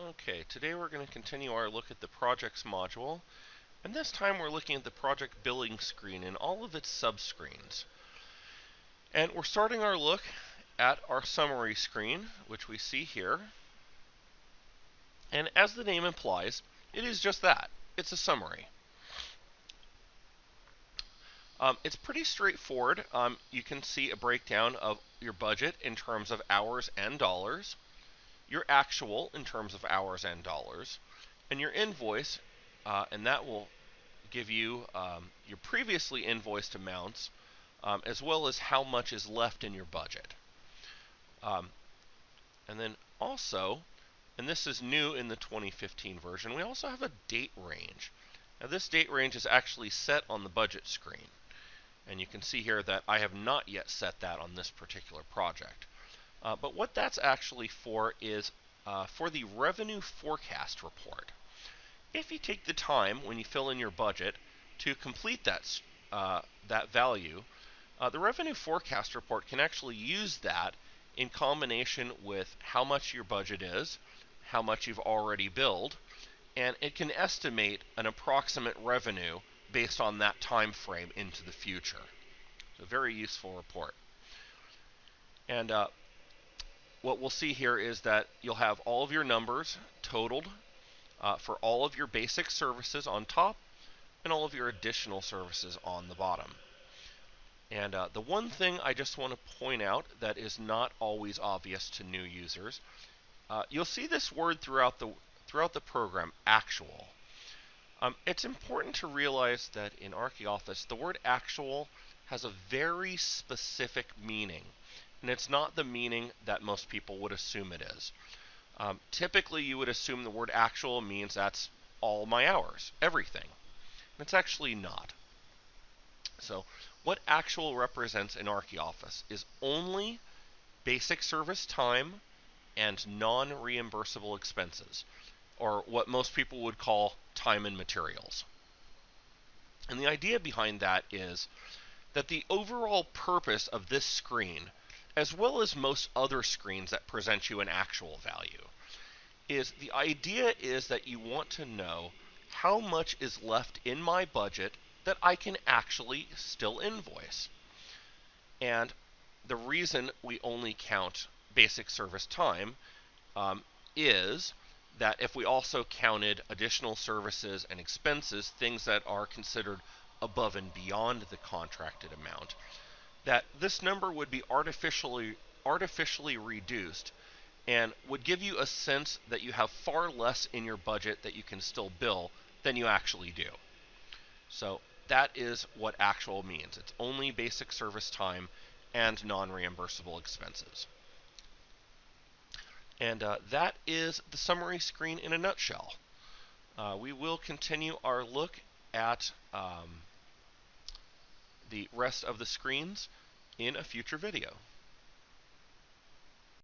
Okay, today we're going to continue our look at the projects module, and this time we're looking at the project billing screen and all of its subscreens. And we're starting our look at our summary screen, which we see here. And as the name implies, it is just that. It's a summary. It's pretty straightforward. You can see a breakdown of your budget in terms of hours and dollars, your actual in terms of hours and dollars, and your invoice, and that will give you your previously invoiced amounts, as well as how much is left in your budget. And then also, and this is new in the 2015 version, we also have a date range. Now this date range is actually set on the budget screen. And you can see here that I have not yet set that on this particular project. But what that's actually for is for the revenue forecast report. If you take the time when you fill in your budget to complete that value, the revenue forecast report can actually use that in combination with how much your budget is, how much you've already billed, and it can estimate an approximate revenue based on that time frame into the future. It's a very useful report. And what we'll see here is that you'll have all of your numbers totaled for all of your basic services on top and all of your additional services on the bottom. And the one thing I just want to point out that is not always obvious to new users, you'll see this word throughout the program, actual. It's important to realize that in ArchiOffice, the word actual has a very specific meaning, and it's not the meaning that most people would assume it is. Typically, you would assume the word actual means that's all my hours, everything. And it's actually not. So, what actual represents in ArchiOffice is only basic service time and non-reimbursable expenses, or what most people would call time and materials. And the idea behind that is that the overall purpose of this screen, as well as most other screens that present you an actual value, is the idea is that you want to know how much is left in my budget that I can actually still invoice. And the reason we only count basic service time is that if we also counted additional services and expenses, things that are considered above and beyond the contracted amount, that this number would be artificially reduced and would give you a sense that you have far less in your budget that you can still bill than you actually do. So that is what actual means. It's only basic service time and non-reimbursable expenses. And that is the summary screen in a nutshell. We will continue our look at the rest of the screens in a future video.